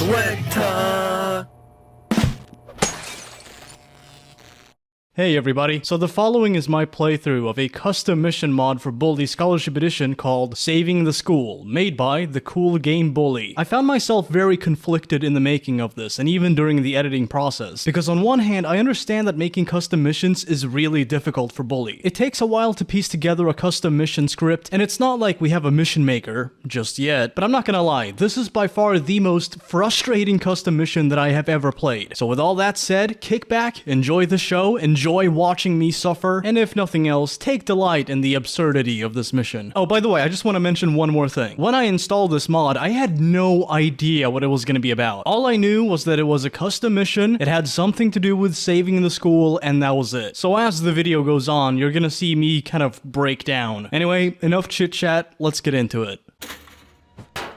SWEGTA! Hey everybody, so the following is my playthrough of a custom mission mod for Bully Scholarship Edition called Saving the School, made by the cool game Bully. I found myself very conflicted in the making of this, and even during the editing process, because on one hand, I understand that making custom missions is really difficult for Bully. It takes a while to piece together a custom mission script, and it's not like we have a mission maker, just yet, but I'm not gonna lie, this is by far the most frustrating custom mission that I have ever played. So with all that said, kick back, enjoy the show, enjoy watching me suffer, and if nothing else, take delight in the absurdity of this mission. Oh, by the way, I just want to mention one more thing. When I installed this mod, I had no idea what it was going to be about. All I knew was that it was a custom mission, it had something to do with saving the school, and that was it. So as the video goes on, you're gonna see me kind of break down. Anyway, enough chit-chat, let's get into it.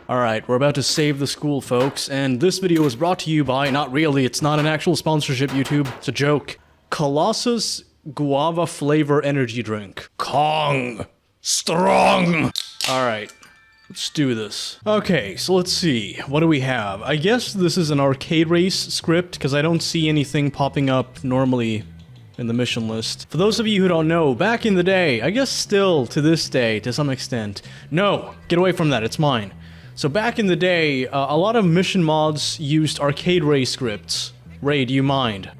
Alright, we're about to save the school, folks, and this video is brought to you by, not really, it's not an actual sponsorship, YouTube, it's a joke. Colossus Guava Flavor Energy Drink. Kong! Strong! Alright, let's do this. Okay, so let's see. What do we have? I guess this is an arcade race script, because I don't see anything popping up normally in the mission list. For those of you who don't know, back in the day, I guess still to this day, to some extent. No! Get away from that, it's mine. So back in the day, a lot of mission mods used arcade race scripts. Ray, do you mind?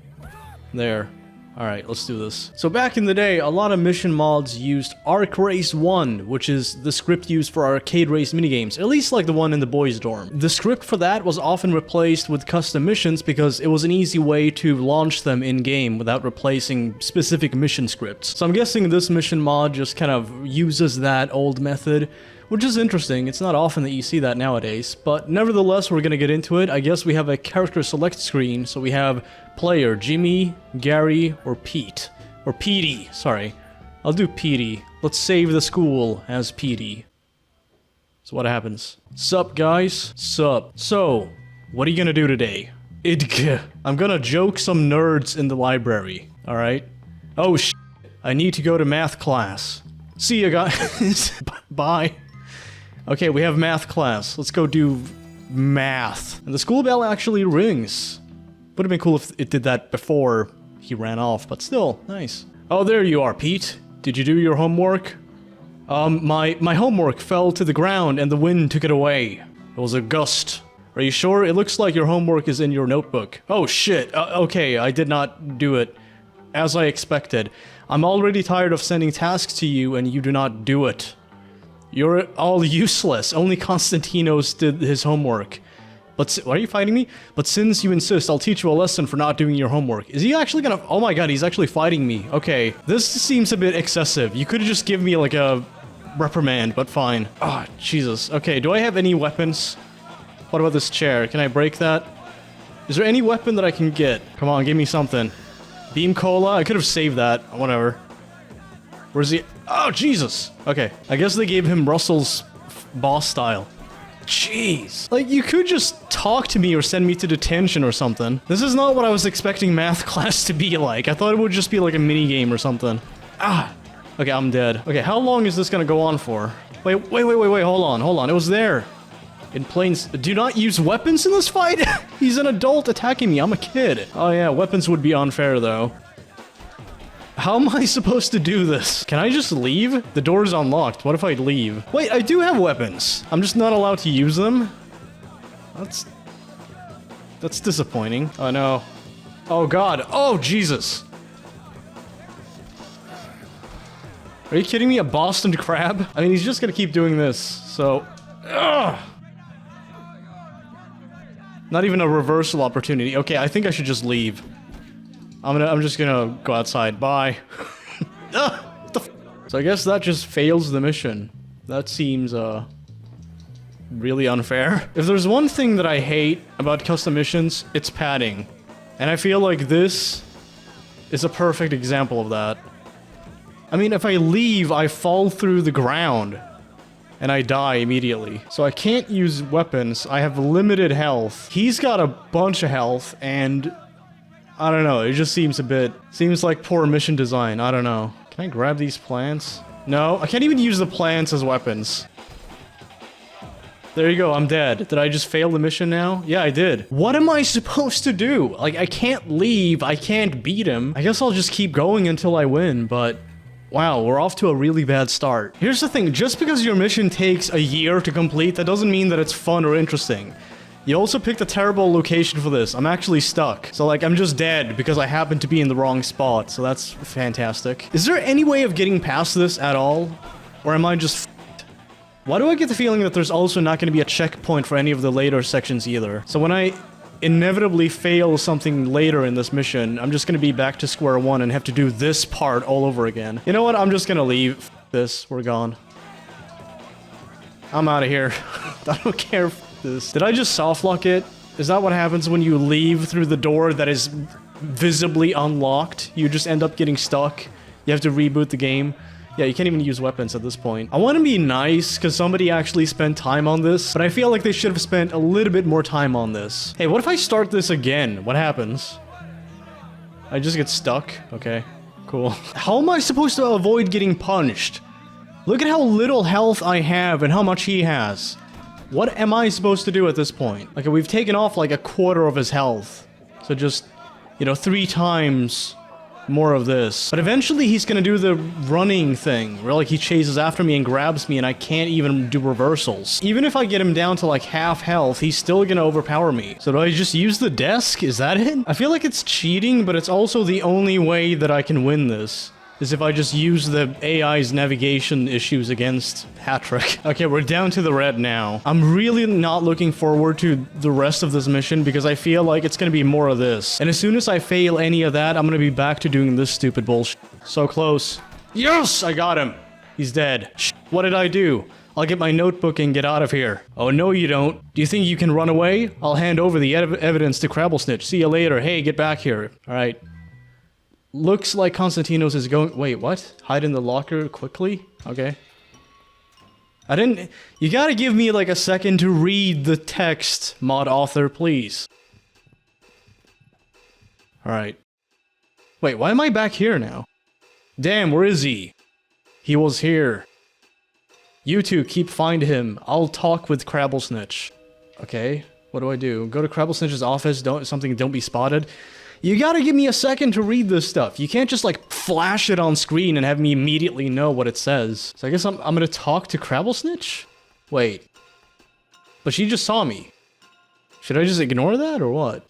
There. Alright, let's do this. So back in the day, a lot of mission mods used Arc Race 1, which is the script used for arcade race minigames, at least like the one in the boys' dorm. The script for that was often replaced with custom missions because it was an easy way to launch them in-game without replacing specific mission scripts. So I'm guessing this mission mod just kind of uses that old method, which is interesting. It's not often that you see that nowadays, but nevertheless, we're gonna get into it. I guess we have a character select screen, so we have player Jimmy, Gary, or Pete. Or Petey, sorry. I'll do Petey. Let's save the school as Petey. So what happens? Sup, guys? Sup. So, what are you gonna do today? I'm gonna joke some nerds in the library, alright? Oh, I need to go to math class. See ya, guys. Bye. Okay, we have math class. Let's go do math. And the school bell actually rings. Would have been cool if it did that before he ran off, but still, nice. Oh, there you are, Pete. Did you do your homework? My homework fell to the ground and the wind took it away. It was a gust. Are you sure? It looks like your homework is in your notebook. Oh, shit. Okay, I did not do it. As I expected. I'm already tired of sending tasks to you and you do not do it. You're all useless. Only Constantinos did his homework. But why are you fighting me? But since you insist, I'll teach you a lesson for not doing your homework. Is he actually gonna— oh my god, he's actually fighting me. Okay, this seems a bit excessive. You could just give me like a reprimand, but fine. Ah, oh, Jesus. Okay, do I have any weapons? What about this chair? Can I break that? Is there any weapon that I can get? Come on, give me something. Beam cola? I could have saved that. Whatever. Where's he? Oh, Jesus! Okay. I guess they gave him Russell's boss style. Jeez. Like, you could just talk to me or send me to detention or something. This is not what I was expecting math class to be like. I thought it would just be like a mini game or something. Ah! Okay, I'm dead. Okay, how long is this gonna go on for? Wait, hold on. It was there. In planes— do not use weapons in this fight? He's an adult attacking me, I'm a kid. Oh yeah, weapons would be unfair though. How am I supposed to do this? Can I just leave? The door's unlocked. What if I leave? Wait, I do have weapons. I'm just not allowed to use them? That's disappointing. Oh no. Oh god. Oh Jesus. Are you kidding me? A Boston crab? I mean, he's just gonna keep doing this, so— ugh. Not even a reversal opportunity. Okay, I think I should just leave. I'm just gonna go outside. Bye. What the f— so I guess that just fails the mission. That seems, really unfair. If there's one thing that I hate about custom missions, it's padding. And I feel like this is a perfect example of that. I mean, if I leave, I fall through the ground. And I die immediately. So I can't use weapons. I have limited health. He's got a bunch of health, and I don't know, it just seems a bit— seems like poor mission design, I don't know. Can I grab these plants? No, I can't even use the plants as weapons. There you go, I'm dead. Did I just fail the mission now? Yeah, I did. What am I supposed to do? Like, I can't leave, I can't beat him. I guess I'll just keep going until I win, but... Wow, we're off to a really bad start. Here's the thing, just because your mission takes a year to complete, that doesn't mean that it's fun or interesting. You also picked a terrible location for this. I'm actually stuck. So, like, I'm just dead because I happen to be in the wrong spot, so that's fantastic. Is there any way of getting past this at all? Or am I just f***ed? Why do I get the feeling that there's also not going to be a checkpoint for any of the later sections either? So when I inevitably fail something later in this mission, I'm just going to be back to square one and have to do this part all over again. You know what? I'm just going to leave. F this. We're gone. I'm out of here. I don't care. F this. Did I just softlock it? Is that what happens when you leave through the door that is visibly unlocked? You just end up getting stuck. You have to reboot the game. Yeah, you can't even use weapons at this point. I want to be nice because somebody actually spent time on this, but I feel like they should have spent a little bit more time on this. Hey, what if I start this again? What happens? I just get stuck? Okay, cool. How am I supposed to avoid getting punched? Look at how little health I have and how much he has. What am I supposed to do at this point? Like, we've taken off like a quarter of his health. So just, you know, 3 times more of this. But eventually he's gonna do the running thing, where like he chases after me and grabs me and I can't even do reversals. Even if I get him down to like half health, he's still gonna overpower me. So do I just use the desk? Is that it? I feel like it's cheating, but it's also the only way that I can win this. Is if I just use the AI's navigation issues against Hattrick. Okay, we're down to the red now. I'm really not looking forward to the rest of this mission because I feel like it's gonna be more of this. And as soon as I fail any of that, I'm gonna be back to doing this stupid bullshit. So close. Yes! I got him! He's dead. Shh, what did I do? I'll get my notebook and get out of here. Oh, no you don't. Do you think you can run away? I'll hand over the evidence to Crabblesnitch. See you later. Hey, get back here. Alright. Looks like Constantinos is going- wait, what? Hide in the locker quickly? Okay. I didn't- you gotta give me like a second to read the text, mod author, please. Alright. Wait, why am I back here now? Damn, where is he? He was here. You two keep find him. I'll talk with Crabblesnitch. Okay, what do I do? Go to Crabblesnitch's office, don't be spotted? You gotta give me a second to read this stuff. You can't just like flash it on screen and have me immediately know what it says. So I guess I'm gonna talk to Crabblesnitch? Wait. But she just saw me. Should I just ignore that or what?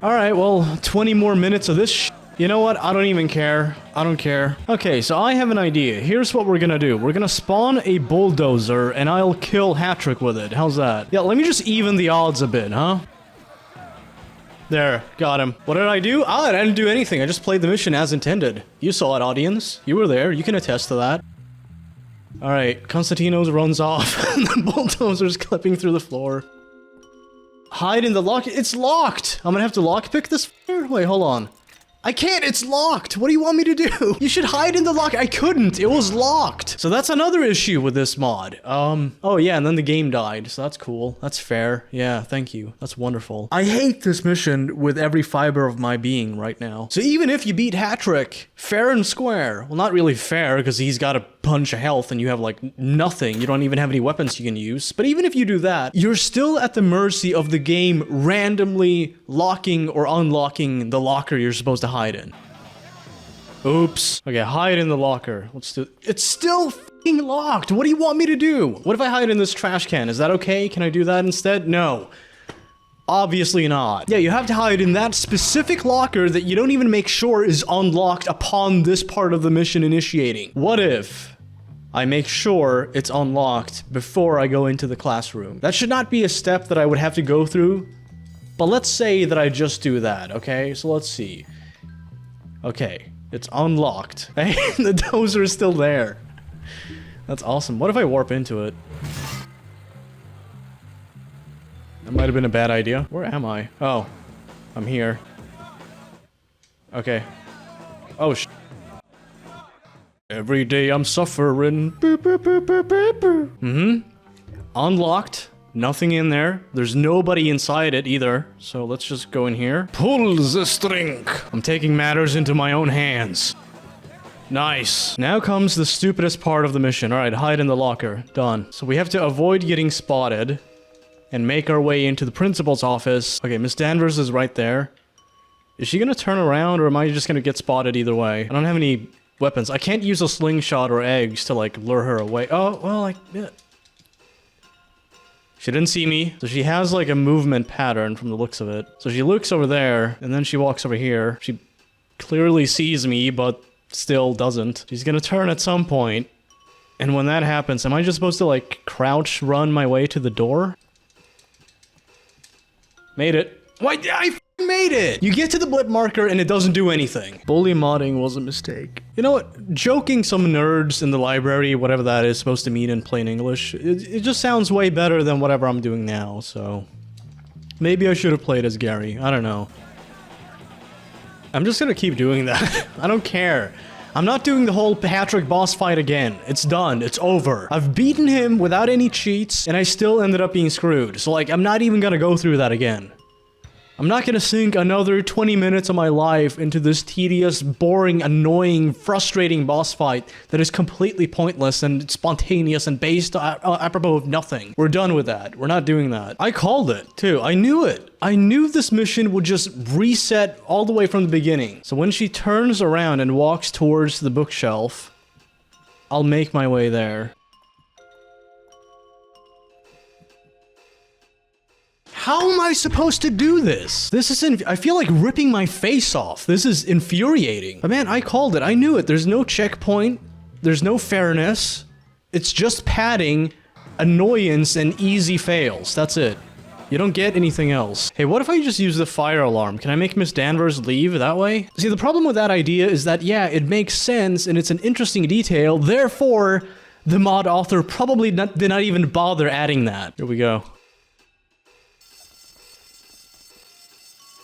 Alright, well, 20 more minutes of this You know what? I don't even care. I don't care. Okay, so I have an idea. Here's what we're gonna do. We're gonna spawn a bulldozer, and I'll kill Hattrick with it. How's that? Yeah, let me just even the odds a bit, huh? There, got him. What did I do? Ah, I didn't do anything. I just played the mission as intended. You saw it, audience. You were there. You can attest to that. Alright, Constantinos runs off. The bulldozer's clipping through the floor. Hide in the lock. It's locked! I'm gonna have to lockpick this f***er? Wait, hold on. I can't, it's locked! What do you want me to do? You should hide in the lock. I couldn't, it was locked! So that's another issue with this mod. Oh yeah, and then the game died, so that's cool. That's fair. Yeah, thank you. That's wonderful. I hate this mission with every fiber of my being right now. So even if you beat Hattrick, fair and square. Well, not really fair, because he's got a bunch of health and you have like nothing. You don't even have any weapons you can use. But even if you do that, you're still at the mercy of the game randomly locking or unlocking the locker you're supposed to hide in. Oops. Okay, hide in the locker. Let's do- It's still f***ing locked! What do you want me to do? What if I hide in this trash can? Is that okay? Can I do that instead? No. Obviously not. Yeah, you have to hide in that specific locker that you don't even make sure is unlocked upon this part of the mission initiating. What if I make sure it's unlocked before I go into the classroom? That should not be a step that I would have to go through, but let's say that I just do that, okay? So let's see. Okay, it's unlocked. Hey, the dozer is still there. That's awesome. What if I warp into it? That might have been a bad idea. Where am I? Oh, I'm here. Okay. Oh, sh. Every day I'm suffering. Boop, boop, boop, boop, boop, boop. Mm-hmm. Unlocked. Nothing in there. There's nobody inside it either. So let's just go in here. Pull the string. I'm taking matters into my own hands. Nice. Now comes the stupidest part of the mission. Alright, hide in the locker. Done. So we have to avoid getting spotted and make our way into the principal's office. Okay, Miss Danvers is right there. Is she gonna turn around, or am I just gonna get spotted either way? I don't have any weapons. I can't use a slingshot or eggs to, like, lure her away. Oh, well, yeah. She didn't see me, so she has, like, a movement pattern from the looks of it. So she looks over there, and then she walks over here. She clearly sees me, but still doesn't. She's gonna turn at some point. And when that happens, am I just supposed to, like, crouch run my way to the door? Made it. Why? I made it! You get to the blip marker and it doesn't do anything. Bully modding was a mistake. You know what? Joking some nerds in the library, whatever that is supposed to mean in plain English, it just sounds way better than whatever I'm doing now, so... Maybe I should have played as Gary. I don't know. I'm just gonna keep doing that. I don't care. I'm not doing the whole Hattrick boss fight again. It's done. It's over. I've beaten him without any cheats, and I still ended up being screwed. So, like, I'm not even gonna go through that again. I'm not gonna sink another 20 minutes of my life into this tedious, boring, annoying, frustrating boss fight that is completely pointless and spontaneous and based apropos of nothing. We're done with that. We're not doing that. I called it, too. I knew it. I knew this mission would just reset all the way from the beginning. So when she turns around and walks towards the bookshelf, I'll make my way there. How am I supposed to do this? This is I feel like ripping my face off. This is infuriating. But man, I called it. I knew it. There's no checkpoint. There's no fairness. It's just padding, annoyance, and easy fails. That's it. You don't get anything else. Hey, what if I just use the fire alarm? Can I make Miss Danvers leave that way? See, the problem with that idea is that, yeah, it makes sense and it's an interesting detail. Therefore, the mod author probably did not even bother adding that. Here we go.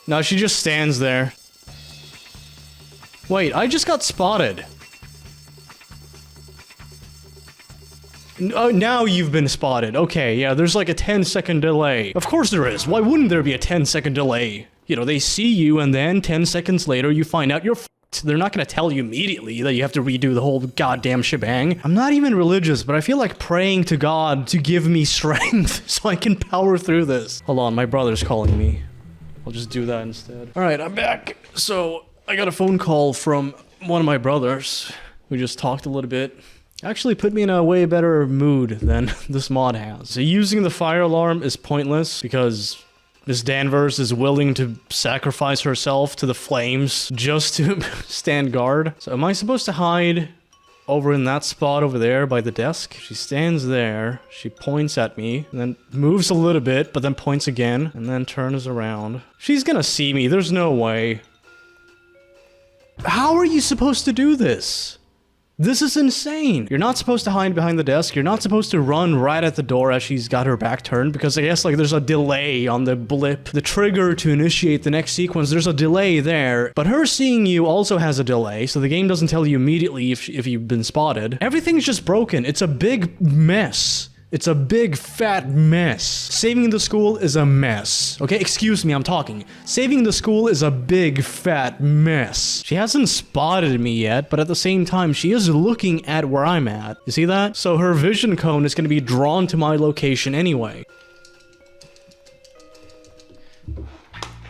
No, she just stands there. Wait, I just got spotted. Oh, now you've been spotted. Okay, yeah, there's like a 10-second delay. Of course there is. Why wouldn't there be a 10-second delay? You know, they see you and then 10 seconds later you find out you're f***ed. They're not gonna tell you immediately that you have to redo the whole goddamn shebang. I'm not even religious, but I feel like praying to God to give me strength so I can power through this. Hold on, my brother's calling me. I'll just do that instead. Alright, I'm back. So, I got a phone call from one of my brothers. We just talked a little bit. Actually put me in a way better mood than this mod has. So using the fire alarm is pointless because Miss Danvers is willing to sacrifice herself to the flames just to stand guard. So am I supposed to hide over in that spot over there by the desk? She stands there, she points at me, and then moves a little bit, but then points again, and then turns around. She's gonna see me, there's no way. How are you supposed to do this? This is insane. You're not supposed to hide behind the desk. You're not supposed to run right at the door as she's got her back turned, because I guess like there's a delay on the blip. The trigger to initiate the next sequence, there's a delay there. But her seeing you also has a delay, so the game doesn't tell you immediately if you've been spotted. Everything's just broken. It's a big mess. It's a big fat mess. Saving the school is a mess. Okay, excuse me, I'm talking. Saving the school is a big fat mess. She hasn't spotted me yet, but at the same time, she is looking at where I'm at. You see that? So her vision cone is gonna be drawn to my location anyway.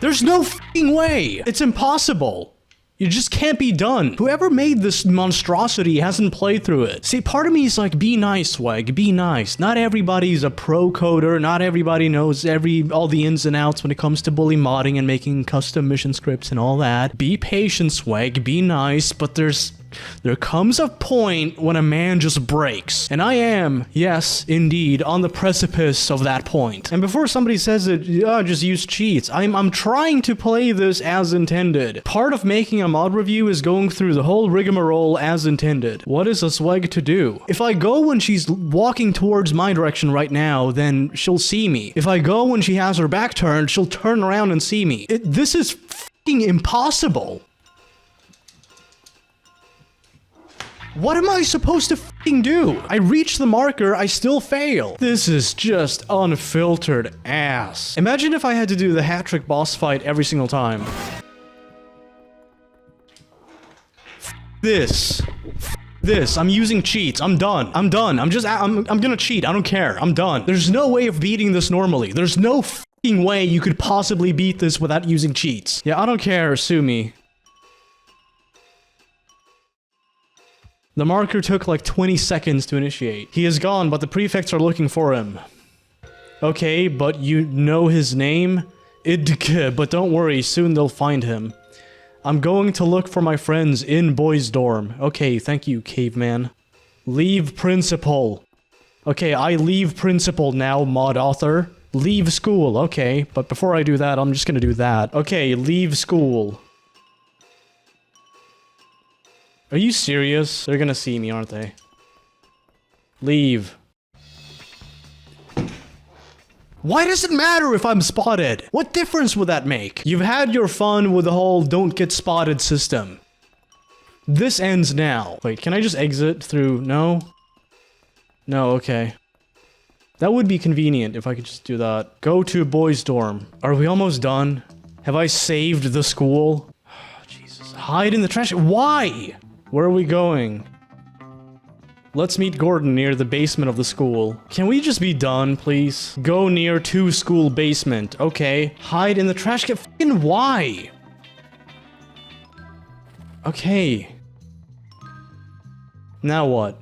There's no f***ing way! It's impossible! You just can't be done. Whoever made this monstrosity hasn't played through it. See, part of me is like, be nice, Swag, be nice. Not everybody's a pro coder, not everybody knows all the ins and outs when it comes to bully modding and making custom mission scripts and all that. Be patient, Swag, be nice, but there comes a point when a man just breaks. And I am, yes, indeed, on the precipice of that point. And before somebody says it, just use cheats, I'm trying to play this as intended. Part of making a mod review is going through the whole rigmarole as intended. What is a Swag to do? If I go when she's walking towards my direction right now, then she'll see me. If I go when she has her back turned, she'll turn around and see me. This is f***ing impossible. What am I supposed to f***ing do? I reach the marker, I still fail. This is just unfiltered ass. Imagine if I had to do the Hattrick boss fight every single time. this. This. I'm using cheats. I'm done. I'm done. I'm gonna cheat. I don't care. I'm done. There's no way of beating this normally. There's no f***ing way you could possibly beat this without using cheats. Yeah, I don't care. Sue me. The marker took like 20 seconds to initiate. He is gone, but the prefects are looking for him. Okay, but you know his name? But don't worry, soon they'll find him. I'm going to look for my friends in boys' dorm. Okay, thank you, caveman. Leave principal. Okay, I leave principal now, mod author. Leave school, okay. But before I do that, I'm just gonna do that. Okay, leave school. Are you serious? They're gonna see me, aren't they? Leave. Why does it matter if I'm spotted? What difference would that make? You've had your fun with the whole don't get spotted system. This ends now. Wait, can I just exit through? No? No, okay. That would be convenient if I could just do that. Go to boys' dorm. Are we almost done? Have I saved the school? Oh, Jesus. Hide in the trash. Why? Where are we going? Let's meet Gordon near the basement of the school. Can we just be done, please? Go near to school basement. Okay. Hide in the trash can. Fucking why? Okay. Now what?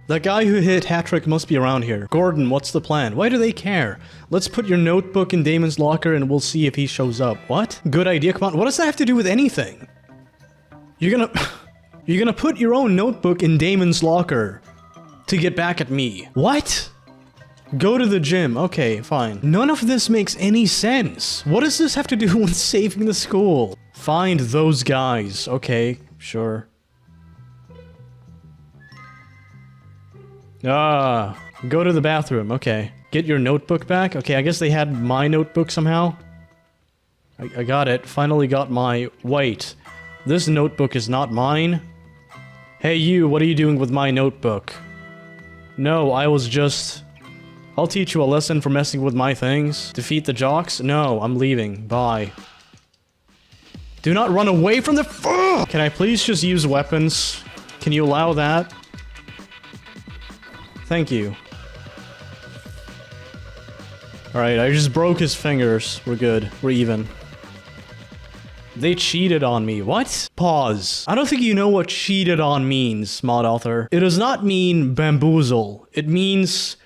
That guy who hit Hattrick must be around here. Gordon, what's the plan? Why do they care? Let's put your notebook in Damon's locker and we'll see if he shows up. What? Good idea. Come on. What does that have to do with anything? You're gonna put your own notebook in Damon's locker to get back at me. What? Go to the gym. Okay, fine. None of this makes any sense. What does this have to do with saving the school? Find those guys. Okay, sure. Go to the bathroom. Okay. Get your notebook back. Okay, I guess they had my notebook somehow. I got it. Finally got my... Wait. This notebook is not mine? Hey you, what are you doing with my notebook? No, I was just... I'll teach you a lesson for messing with my things. Defeat the Jocks? No, I'm leaving. Bye. Do not run away from the... Can I please just use weapons? Can you allow that? Thank you. Alright, I just broke his fingers. We're good. We're even. They cheated on me. What? Pause. I don't think you know what cheated on means, mod author. It does not mean bamboozle. It means...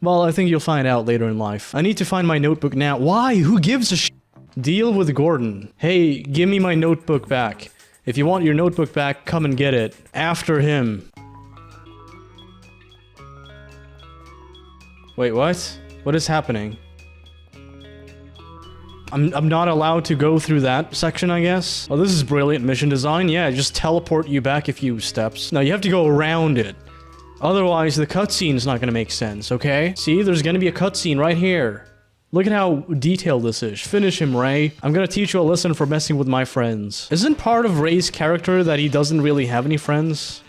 Well, I think you'll find out later in life. I need to find my notebook now. Why? Who gives a sh**? Deal with Gordon. Hey, give me my notebook back. If you want your notebook back, come and get it. After him. Wait, what? What is happening? I'm not allowed to go through that section, I guess. Oh, this is brilliant mission design. Yeah, just teleport you back a few steps. Now, you have to go around it. Otherwise, the cutscene's not gonna make sense, okay? See, there's gonna be a cutscene right here. Look at how detailed this is. Finish him, Ray. I'm gonna teach you a lesson for messing with my friends. Isn't part of Ray's character that he doesn't really have any friends?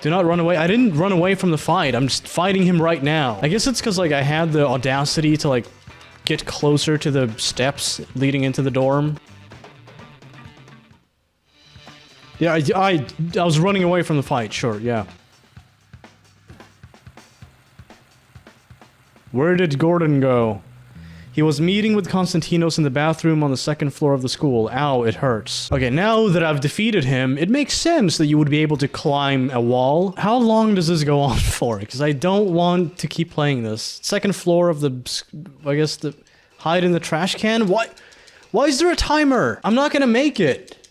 Do not run away. I didn't run away from the fight. I'm just fighting him right now. I guess it's because, like, I had the audacity to, like, get closer to the steps leading into the dorm. Yeah, I was running away from the fight, sure, yeah. Where did Gordon go? He was meeting with Constantinos in the bathroom on the second floor of the school. Ow, it hurts. Okay, now that I've defeated him, it makes sense that you would be able to climb a wall. How long does this go on for? Because I don't want to keep playing this. Second floor of the... I guess the... Hide in the trash can? Why is there a timer? I'm not gonna make it.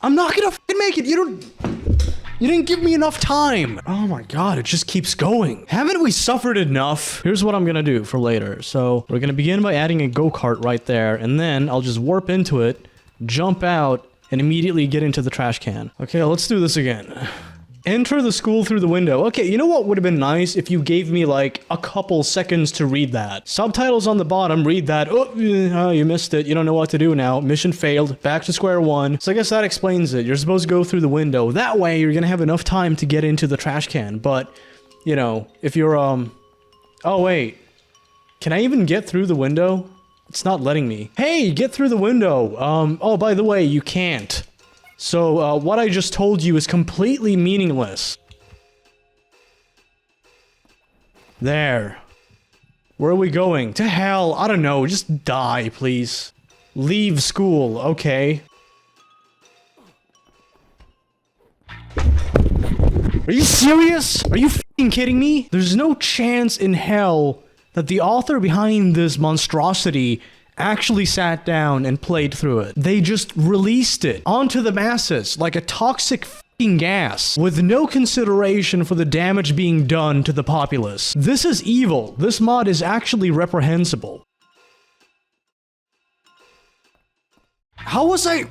I'm not gonna f***ing make it! You didn't give me enough time! Oh my god, it just keeps going. Haven't we suffered enough? Here's what I'm gonna do for later. So, we're gonna begin by adding a go-kart right there, and then I'll just warp into it, jump out, and immediately get into the trash can. Okay, let's do this again. Enter the school through the window. Okay, you know what would have been nice if you gave me, like, a couple seconds to read that. Subtitles on the bottom, read that. Oh, you missed it. You don't know what to do now. Mission failed. Back to square one. So I guess that explains it. You're supposed to go through the window. That way, you're gonna have enough time to get into the trash can. But, you know, if you're, Oh, wait. Can I even get through the window? It's not letting me. Hey, get through the window. Oh, by the way, you can't. So, what I just told you is completely meaningless. There. Where are we going? To hell, I don't know, just die, please. Leave school, okay. Are you serious? Are you f***ing kidding me? There's no chance in hell that the author behind this monstrosity actually sat down and played through it. They just released it onto the masses like a toxic f***ing gas with no consideration for the damage being done to the populace. This is evil. This mod is actually reprehensible. How was I...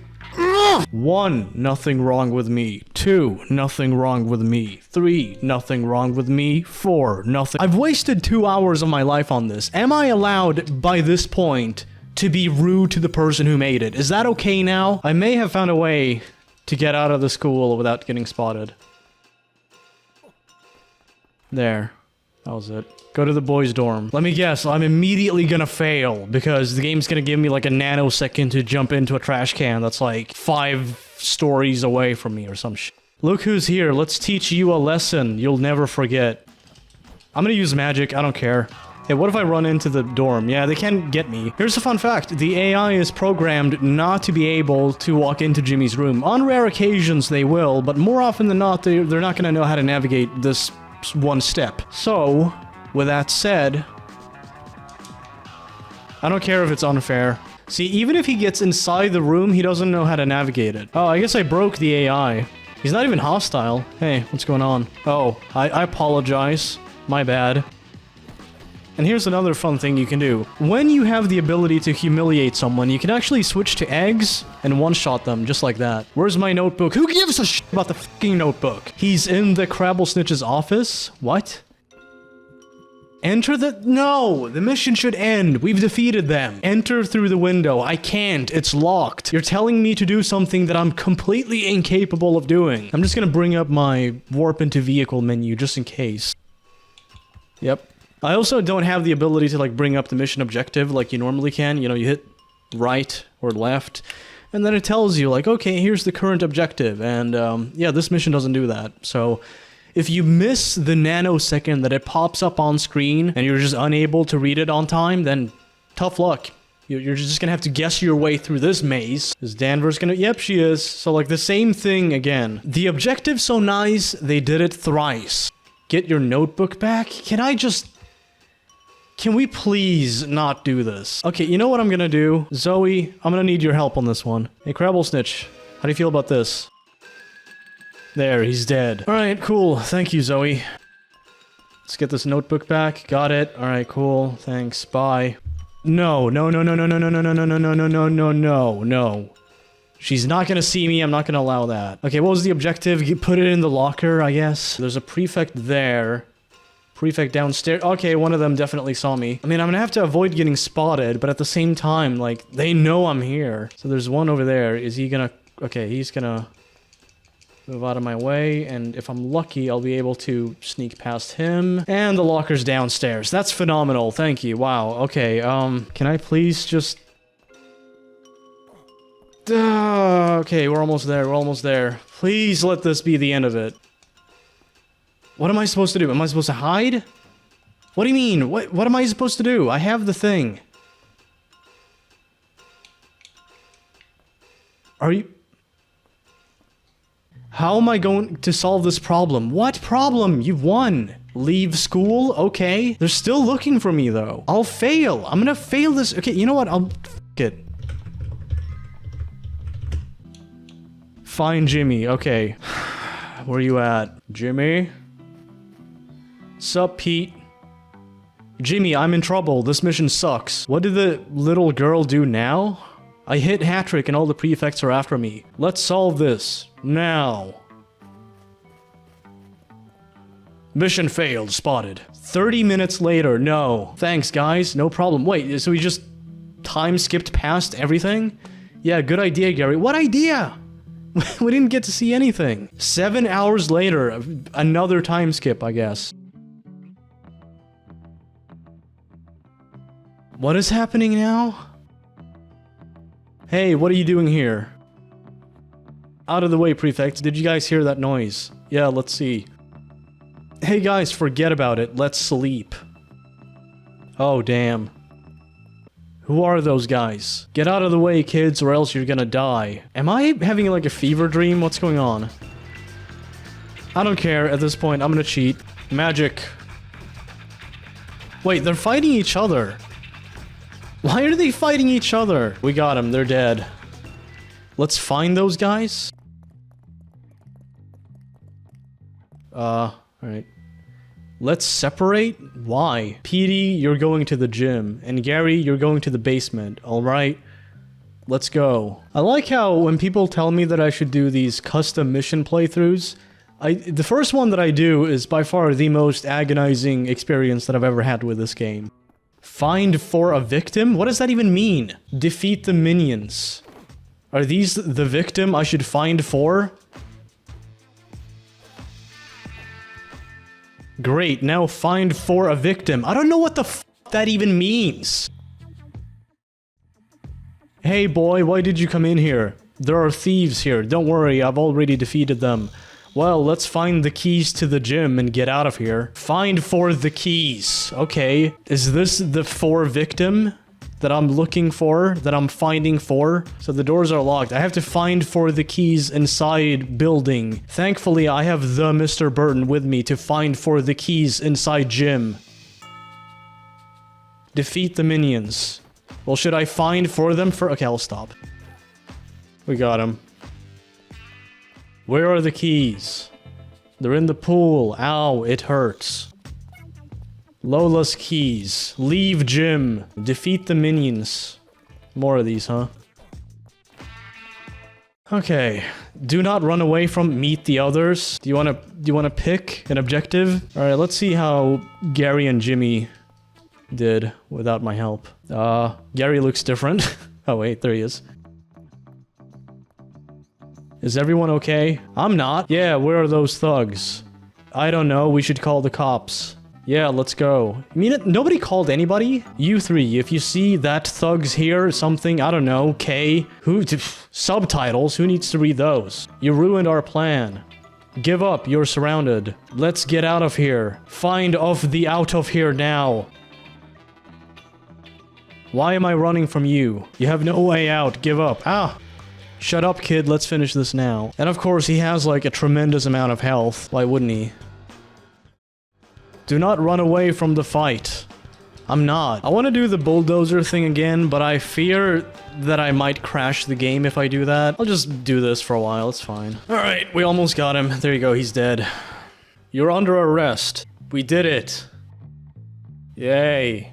1, nothing wrong with me. 2, nothing wrong with me. 3, nothing wrong with me. 4, nothing. I've wasted 2 hours of my life on this. Am I allowed, by this point, to be rude to the person who made it? Is that okay now? I may have found a way to get out of the school without getting spotted. There. That was it. Go to the boys' dorm. Let me guess, I'm immediately gonna fail, because the game's gonna give me like a nanosecond to jump into a trash can that's like 5 stories away from me or some shit. Look who's here, let's teach you a lesson you'll never forget. I'm gonna use magic, I don't care. Hey, what if I run into the dorm? Yeah, they can't get me. Here's a fun fact. The AI is programmed not to be able to walk into Jimmy's room. On rare occasions they will, but more often than not, they're not gonna know how to navigate this one step. So, with that said, I don't care if it's unfair. See, even if he gets inside the room, he doesn't know how to navigate it. Oh, I guess I broke the AI. He's not even hostile. Hey, what's going on? Oh, I apologize. My bad. And here's another fun thing you can do. When you have the ability to humiliate someone, you can actually switch to eggs and one-shot them, just like that. Where's my notebook? Who gives a shit about the fucking notebook? He's in the Crabblesnitch's office? What? Enter the... No! The mission should end. We've defeated them. Enter through the window. I can't. It's locked. You're telling me to do something that I'm completely incapable of doing. I'm just gonna bring up my warp into vehicle menu just in case. Yep. I also don't have the ability to like bring up the mission objective like you normally can. You know, you hit right or left, and then it tells you like, okay, here's the current objective, and yeah, this mission doesn't do that. So if you miss the nanosecond that it pops up on screen and you're just unable to read it on time, then tough luck. You're just gonna have to guess your way through this maze. Is Danvers gonna... Yep, she is. So like the same thing again. The objective's so nice, they did it thrice. Get your notebook back? Can we please not do this? Okay, you know what I'm gonna do? Zoe, I'm gonna need your help on this one. Hey, Crabblesnitch, how do you feel about this? There, he's dead. Alright, cool. Thank you, Zoe. Let's get this notebook back. Got it. Alright, cool. Thanks. Bye. No, no, no, no, no, no, no, no, no, no, no, no, no, no, no, no, no. She's not gonna see me. I'm not gonna allow that. Okay, what was the objective? You put it in the locker, I guess. There's a prefect there. Prefect downstairs. Okay, one of them definitely saw me. I mean, I'm gonna have to avoid getting spotted, but at the same time, like, they know I'm here. So there's one over there. Is he gonna... Okay, he's gonna move out of my way, and if I'm lucky, I'll be able to sneak past him. And the locker's downstairs. That's phenomenal. Thank you. Wow. Okay, can I please just... okay, we're almost there. We're almost there. Please let this be the end of it. What am I supposed to do? Am I supposed to hide? What do you mean? What am I supposed to do? I have the thing. Are you... How am I going to solve this problem? What problem? You've won. Leave school? Okay. They're still looking for me, though. I'll fail. I'm gonna fail this. Okay, you know what? I'll... F*** it. Find Jimmy. Okay. Where you at? Jimmy? Sup, Pete? Jimmy, I'm in trouble. This mission sucks. What did the little girl do now? I hit Hattrick and all the prefects are after me. Let's solve this. Now. Mission failed. Spotted. 30 minutes later. No. Thanks, guys. No problem. Wait, so we just time skipped past everything? Yeah, good idea, Gary. What idea? We didn't get to see anything. 7 hours later. Another time skip, I guess. What is happening now? Hey, what are you doing here? Out of the way, prefect. Did you guys hear that noise? Yeah, let's see. Hey guys, forget about it. Let's sleep. Oh, damn. Who are those guys? Get out of the way, kids, or else you're gonna die. Am I having like a fever dream? What's going on? I don't care at this point. I'm gonna cheat. Magic. Wait, they're fighting each other. Why are they fighting each other? We got them. They're dead. Let's find those guys. Alright. Let's separate? Why? Petey, you're going to the gym. And Gary, you're going to the basement. Alright? Let's go. I like how when people tell me that I should do these custom mission playthroughs, the first one that I do is by far the most agonizing experience that I've ever had with this game. Find for a victim? What does that even mean? Defeat the minions. Are these the victim I should find for? Great, now find for a victim. I don't know what the f that even means. Hey boy, why did you come in here? There are thieves here. Don't worry, I've already defeated them. Well, let's find the keys to the gym and get out of here. Find for the keys. Okay. Is this the for victim that I'm looking for? That I'm finding for? So the doors are locked. I have to find for the keys inside building. Thankfully, I have the Mr. Burton with me to find for the keys inside gym. Defeat the minions. Well, should I find for them for... Okay, I'll stop. We got him. Where are the keys? They're in the pool. Ow, it hurts. Lola's keys. Leave gym. Defeat the minions. More of these, huh? Okay. Do not run away from meet the others. Do you wanna pick an objective? Alright, let's see how Gary and Jimmy did without my help. Gary looks different. Oh wait, there he is. Is everyone okay? I'm not. Yeah, where are those thugs? I don't know, we should call the cops. Yeah, let's go. I mean, nobody called anybody? You three, if you see that thugs here, something, I don't know, K, subtitles, who needs to read those? You ruined our plan. Give up, you're surrounded. Let's get out of here. Find the out of here now. Why am I running from you? You have no way out, give up. Ah! Shut up, kid, let's finish this now. And of course, he has like a tremendous amount of health. Why wouldn't he? Do not run away from the fight. I'm not. I want to do the bulldozer thing again, but I fear that I might crash the game if I do that. I'll just do this for a while, it's fine. Alright, we almost got him. There you go, he's dead. You're under arrest. We did it. Yay.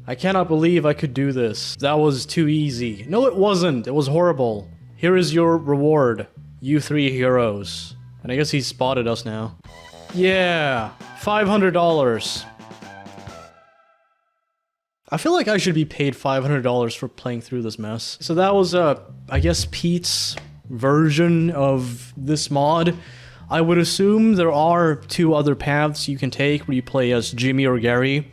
I cannot believe I could do this. That was too easy. No, it wasn't. It was horrible. Here is your reward, you three heroes. And I guess he's spotted us now. Yeah, $500. I feel like I should be paid $500 for playing through this mess. So that was, I guess Pete's version of this mod. I would assume there are 2 other paths you can take where you play as Jimmy or Gary.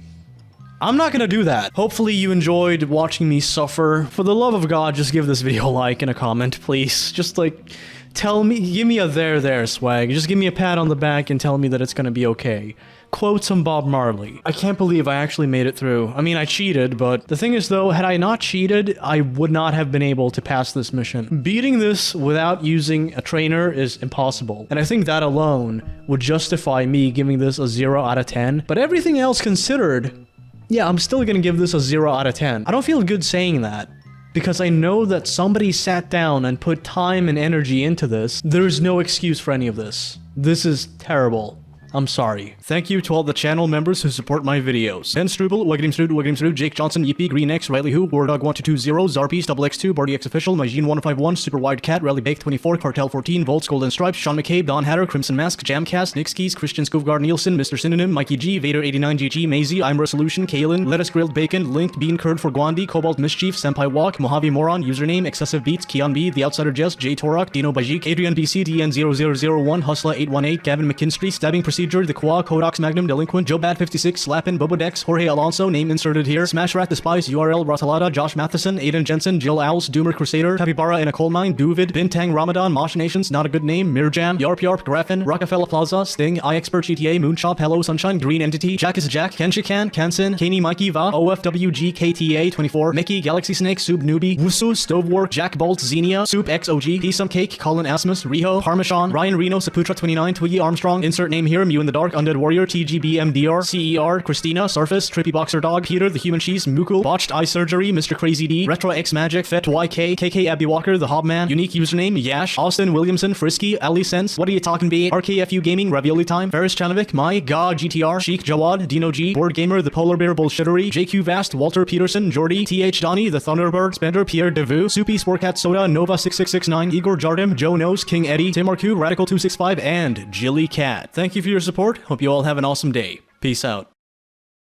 I'm not gonna do that. Hopefully you enjoyed watching me suffer. For the love of God, just give this video a like and a comment, please. Just like, tell me, give me a there, swag. Just give me a pat on the back and tell me that it's gonna be okay. Quote some Bob Marley. I can't believe I actually made it through. I mean, I cheated, but the thing is though, had I not cheated, I would not have been able to pass this mission. Beating this without using a trainer is impossible. And I think that alone would justify me giving this a 0 out of 10. But everything else considered, yeah, I'm still gonna give this a 0 out of 10. I don't feel good saying that, because I know that somebody sat down and put time and energy into this. There's no excuse for any of this. This is terrible. I'm sorry. Thank you to all the channel members who support my videos. Ben Struble, Wagadim Jake Johnson, Yippee, Green X, Riley Who, Wardog1220, Zarpies, X2, Bardy X Official, Mygene151, Super Wide Cat, Rally Bake 24, Cartel 14, Volts, Golden Stripes, Sean McCabe, Don Hatter, Crimson Mask, Jamcast, Nick Skis, Christian Skovgard Nielsen, Mr. Synonym, Mikey G, Vader 89GG, Maisie, I'm Resolution, Kaelin, Lettuce Grilled Bacon, Linked Bean Curd for Gwandi, Cobalt Mischief, Senpai Walk, Mojave Moron, Username, Excessive Beats, Keon B, The Outsider Jess, J Torok, Dino Bajik, Adrian BC, DN0001, Hustler 818, Gavin McKinstry, Stabbing Precision. Procedure, The Qua, Codox Magnum, Delinquent, Joe Bad 56, Slappin, Bobo Dex, Jorge Alonso, name inserted here, Smash Rat, The Spice, URL, Rotalada, Josh Matheson, Aiden Jensen, Jill Owls, Doomer Crusader, Capybara in a Coal Mine, Duvid, Bintang Ramadan, Mosh Nations, Not a Good Name, Mirjam, Yarp Yarp, Graffin, Rockefeller Plaza, Sting, iExpert GTA, Moonshop, Hello Sunshine, Green Entity, Jack is Jack, Kenshikan, Kansen, Kani Mikey Va, OFWG, 24, Mickey, Galaxy Snake, Sub Newbie, Wusu, Stovework, Jack Bolt, Xenia, Soup XOG, P Some Cake, Colin Asmus, Riho, Parmesan, Ryan Reno, Saputra 29, Twiggy Armstrong, insert name here, Mew in the Dark, Undead Warrior, TGBMDR, CER, Christina, Surface, Trippy Boxer Dog, Peter, The Human Cheese, Mukul, Botched Eye Surgery, Mr. Crazy D, Retro X Magic, Fet YK, KK Abby Walker, The Hobman, Unique Username, Yash, Austin Williamson, Frisky, Ali Sense, What Are You Talking Be, RKFU Gaming, Ravioli Time, Ferris Chanovic, My, Ga, GTR, Sheik Jawad, Dino G, Board Gamer, The Polar Bear Bullshittery, JQ Vast, Walter Peterson, Jordy, TH Donnie, The Thunderbird, Spender, Pierre Devu, Soupy, Sportcat Soda, Nova 6669, Igor Jardim, Joe Knows, King Eddie, Tim Arcu, Radical 265, and Jilly Cat. Thank you for your support. Hope you all have an awesome day. Peace out.